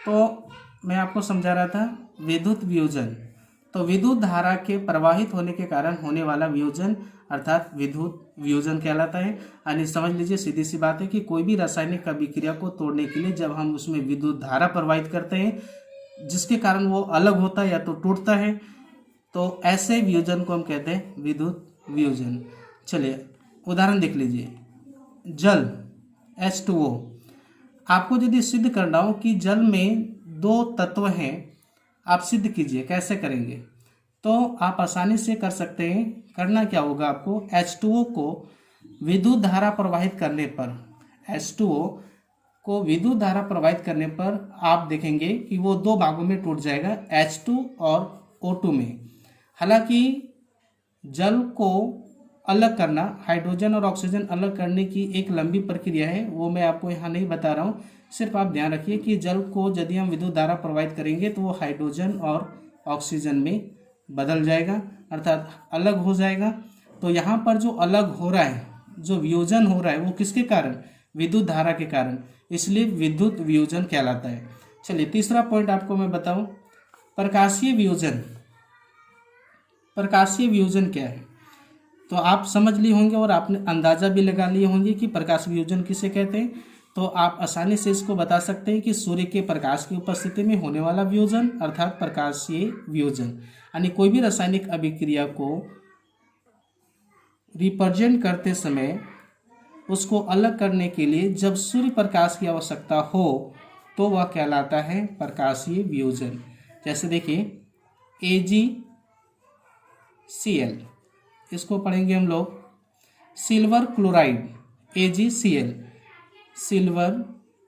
तो मैं आपको समझा रहा था विद्युत वियोजन। तो विद्युत धारा के प्रवाहित होने के कारण होने वाला वियोजन अर्थात विद्युत वियोजन कहलाता है। यानी समझ लीजिए, सीधी सी बात है कि कोई भी रासायनिक अभिक्रिया को तोड़ने के लिए जब हम उसमें विद्युत धारा प्रवाहित करते हैं जिसके कारण वो अलग होता है या तो टूटता है, तो ऐसे वियोजन को हम कहते हैं विद्युत वियोजन। चलिए उदाहरण देख लीजिए। जल H2O, आपको यदि सिद्ध करना हो कि जल में दो तत्व हैं, आप सिद्ध कीजिए। कैसे करेंगे? तो आप आसानी से कर सकते हैं। करना क्या होगा आपको, H2O को विद्युत धारा प्रवाहित करने पर, H2O को विद्युत धारा प्रवाहित करने पर आप देखेंगे कि वो दो भागों में टूट जाएगा, H2 और O2 में। हालांकि जल को अलग करना, हाइड्रोजन और ऑक्सीजन अलग करने की एक लंबी प्रक्रिया है, वो मैं आपको यहाँ नहीं बता रहा हूँ। सिर्फ आप ध्यान रखिए कि जल को यदि हम विद्युत धारा प्रवाहित करेंगे तो वो हाइड्रोजन और ऑक्सीजन में बदल जाएगा अर्थात अलग हो जाएगा। तो यहाँ पर जो अलग हो रहा है, जो वियोजन हो रहा है, वो किसके कारण? विद्युत धारा के कारण, इसलिए विद्युत वियोजन कहलाता है। चलिए तीसरा पॉइंट आपको मैं बताऊं, प्रकाशीय वियोजन। प्रकाशीय वियोजन क्या है? तो आप समझ लिए होंगे और आपने अंदाजा भी लगा लिए होंगे कि प्रकाश वियोजन किसे कहते हैं। तो आप आसानी से इसको बता सकते हैं कि सूर्य के प्रकाश की उपस्थिति में होने वाला वियोजन अर्थात प्रकाशीय वियोजन। यानी कोई भी रासायनिक अभिक्रिया को रिप्रेजेंट करते समय उसको अलग करने के लिए जब सूर्य प्रकाश की आवश्यकता हो तो वह कहलाता है प्रकाशीय वियोजन। जैसे देखिए AgCl, इसको पढ़ेंगे हम लोग silver chloride, AgCl silver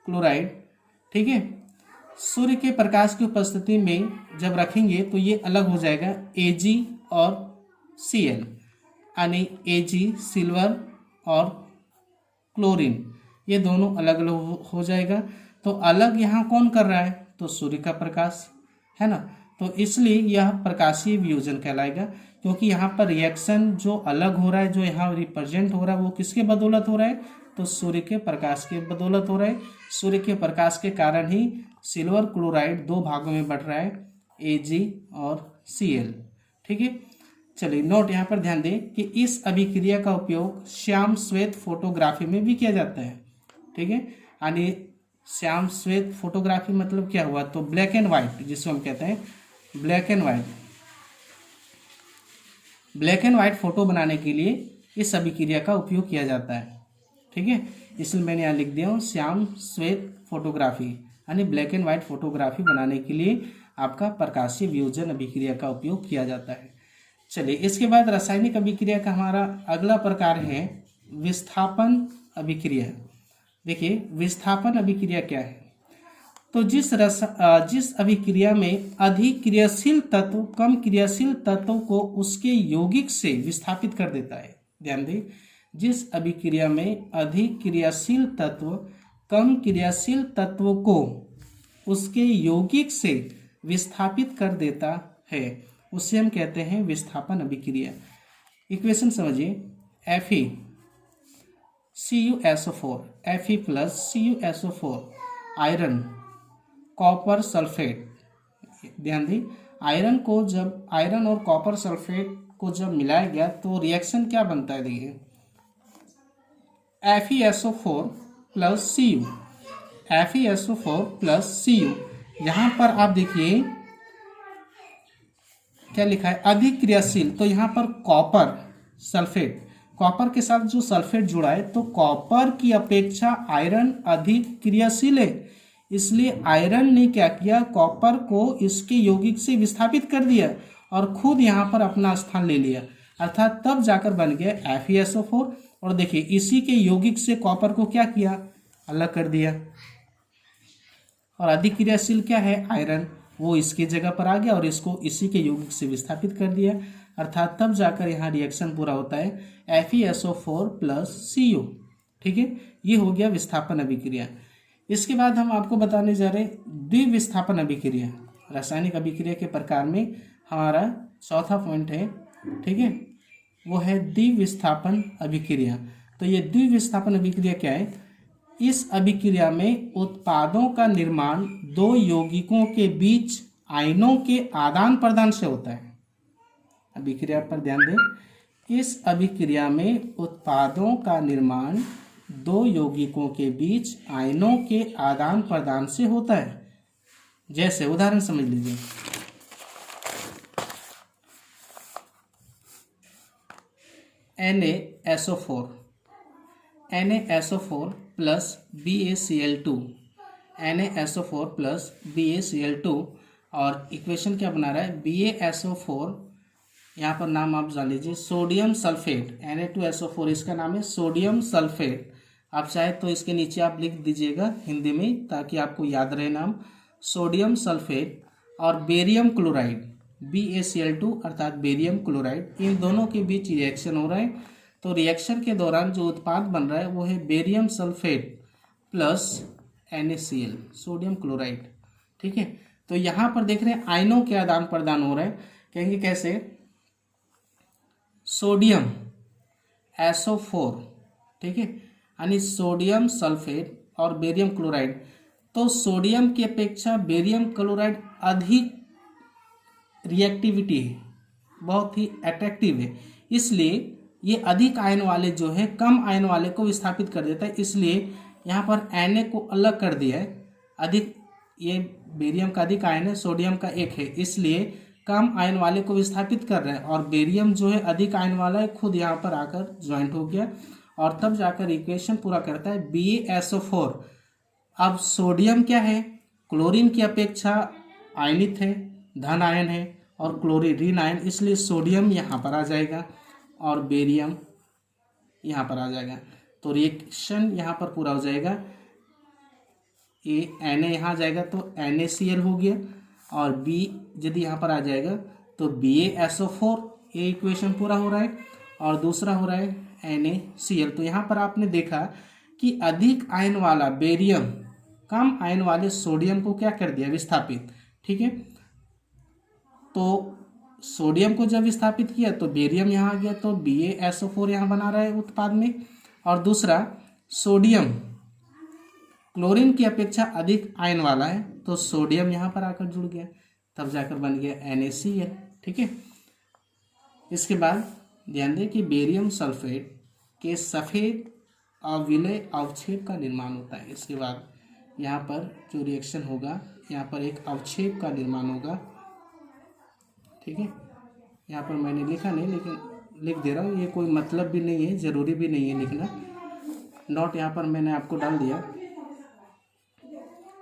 chloride, ठीक है। सूर्य के प्रकाश की उपस्थिति में जब रखेंगे तो ये अलग हो जाएगा Ag और Cl, यानी Ag सिल्वर और क्लोरीन, ये दोनों अलग अलग हो जाएगा। तो अलग यहाँ कौन कर रहा है? तो सूर्य का प्रकाश है ना। तो इसलिए यह प्रकाशीय वियोजन कहलाएगा, क्योंकि यहाँ पर रिएक्शन जो अलग हो रहा है, जो यहाँ रिप्रेजेंट हो रहा है, वो किसके बदौलत हो रहा है? तो सूर्य के प्रकाश के बदौलत हो रहा है। सूर्य के प्रकाश के कारण ही सिल्वर क्लोराइड दो भागों में बढ़ रहा है, Ag और Cl, ठीक है। चलिए नोट यहाँ पर ध्यान दें कि इस अभिक्रिया का उपयोग श्याम श्वेत फोटोग्राफी में भी किया जाता है, ठीक है। यानी श्याम श्वेत फोटोग्राफी मतलब क्या हुआ? तो ब्लैक एंड व्हाइट, जिसको हम कहते हैं black and white, black and white photo बनाने के लिए इस अभिक्रिया का उपयोग किया जाता है, ठीक है। इसलिए मैंने यहाँ लिख दिया हूँ श्याम श्वेत फोटोग्राफी, यानी ब्लैक एंड व्हाइट फोटोग्राफी बनाने के लिए आपका प्रकाशीय वियोजन अभिक्रिया का उपयोग किया जाता है। चलिए इसके बाद रासायनिक अभिक्रिया का हमारा अगला प्रकार है विस्थापन अभिक्रिया। देखिए विस्थापन अभिक्रिया क्या है? तो जिस अभिक्रिया में अधिक क्रियाशील तत्व कम क्रियाशील तत्व को उसके यौगिक से विस्थापित कर देता है। ध्यान दें, जिस अभिक्रिया में अधिक क्रियाशील तत्व कम क्रियाशील तत्व को उसके यौगिक से विस्थापित कर देता है, उसे हम कहते हैं विस्थापन अभिक्रिया। इक्वेशन समझिए, FeCuSO4, Fe plus CuSO4 iron copper sulphate. ध्यान दी, आयरन को जब आयरन और कॉपर सल्फेट को जब मिलाया गया तो रिएक्शन क्या बनता है? देखिए FeSO4 plus Cu, FeSO4 plus Cu। यहाँ पर आप देखिए क्या लिखा है? अधिक क्रियाशील। तो यहाँ पर कॉपर सल्फेट, कॉपर के साथ जो सल्फेट जुड़ा है, तो कॉपर की अपेक्षा आयरन अधिक क्रियाशील है, इसलिए आयरन ने क्या किया? कॉपर को इसके यौगिक से विस्थापित कर दिया और खुद यहाँ पर अपना स्थान ले लिया, अर्थात तब जाकर बन गया FeSO4। और देखिए इसी के यौगिक से कॉपर को क्या किया? अलग कर दिया। और अधिक क्रियाशील क्या है? आयरन, वो इसकी जगह पर आ गया और इसको इसी के यौगिक से विस्थापित कर दिया, अर्थात तब जाकर यहाँ रिएक्शन पूरा होता है FeSO4 प्लस Cu, ठीक है। ये हो गया विस्थापन अभिक्रिया। इसके बाद हम आपको बताने जा रहे हैं द्विविस्थापन अभिक्रिया। रासायनिक अभिक्रिया के प्रकार में हमारा चौथा पॉइंट है, ठीक है, वो है द्विविस्थापन अभिक्रिया। तो ये द्विविस्थापन अभिक्रिया क्या है? इस अभिक्रिया में उत्पादों का निर्माण दो यौगिकों के बीच आयनों के आदान प्रदान से होता है। अभिक्रिया पर ध्यान दें। इस अभिक्रिया में उत्पादों का निर्माण दो यौगिकों के बीच आयनों के आदान प्रदान से होता है। जैसे उदाहरण समझ लीजिए, NaSO4 plus BaCl2, NaSO4 plus BaCl2, और इक्वेशन क्या बना रहा है, BaSO4, यहाँ पर नाम आप जान लीजिए सोडियम सल्फेट, Na2SO4 इसका नाम है सोडियम सल्फेट। आप चाहे तो इसके नीचे आप लिख दीजिएगा हिंदी में ताकि आपको याद रहे नाम, सोडियम सल्फेट और बेरियम क्लोराइड BaCl2 अर्थात बेरियम क्लोराइड, इन दोनों के बीच रिएक्शन हो रहा है। तो रिएक्शन के दौरान जो उत्पाद बन रहा है वो है barium sulphate plus NaCl, sodium chloride. ठीक है, तो यहाँ पर देख रहे हैं आयनों के आदान प्रदान हो रहा है। कहेंगे कैसे, सोडियम SO4, ठीक है, यानी सोडियम सल्फेट और बेरियम क्लोराइड, तो सोडियम की अपेक्षा बेरियम क्लोराइड अधिक रिएक्टिविटी है, बहुत ही अट्रैक्टिव है, इसलिए ये अधिक आयन वाले जो है कम आयन वाले को विस्थापित कर देता है। इसलिए यहाँ पर Na को अलग कर दिया है, अधिक, ये बेरियम का अधिक आयन है, सोडियम का एक है, इसलिए कम आयन वाले को विस्थापित कर रहा है, और बेरियम जो है अधिक आयन वाला है खुद यहाँ पर आकर ज्वाइंट हो गया, और तब जाकर इक्वेशन पूरा करता है BaSO4। अब सोडियम क्या है, क्लोरीन की अपेक्षा आयनित है, धन आयन है, और क्लोरीन ऋण आयन, इसलिए सोडियम यहाँ पर आ जाएगा और बेरियम यहाँ पर आ जाएगा। तो रिएक्शन यहाँ पर पूरा हो जाएगा, ये Na यहाँ आ जाएगा तो NaCl हो गया, और B यदि यहाँ पर आ जाएगा तो BaSO4, ये इक्वेशन पूरा हो रहा है, और दूसरा हो रहा है NaCl। तो यहाँ पर आपने देखा कि अधिक आयन वाला बेरियम कम आयन वाले सोडियम को क्या कर दिया, विस्थापित। ठीक है, तो सोडियम को जब विस्थापित किया तो बेरियम यहाँ आ गया, तो BaSO4 यहाँ बना रहा है उत्पाद में, और दूसरा सोडियम क्लोरीन की अपेक्षा अधिक आयन वाला है, तो सोडियम यहाँ पर आकर जुड़ गया, तब जाकर बन गया NaCl। ठीक है, इसके बाद ध्यान दें कि बेरियम सल्फेट के सफ़ेद अविलय अवक्षेप का निर्माण होता है। इसके बाद यहाँ पर जो रिएक्शन होगा, यहाँ पर एक अवक्षेप का निर्माण होगा। ठीक है, यहाँ पर मैंने लिखा नहीं लेकिन लिख दे रहा हूँ, ये कोई मतलब भी नहीं है, ज़रूरी भी नहीं है लिखना, नोट यहाँ पर मैंने आपको डाल दिया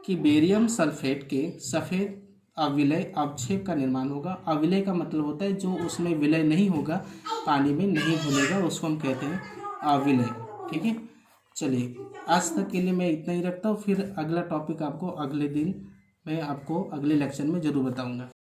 कि बेरियम सल्फेट के सफ़ेद अविलय अवक्षेप का निर्माण होगा। अविलय का मतलब होता है जो उसमें विलय नहीं होगा, पानी में नहीं घुलेगा, उसको हम कहते हैं अविलय। ठीक है, चलिए आज तक के लिए मैं इतना ही रखता हूँ, फिर अगला टॉपिक आपको अगले दिन मैं आपको अगले लेक्चर में ज़रूर बताऊँगा।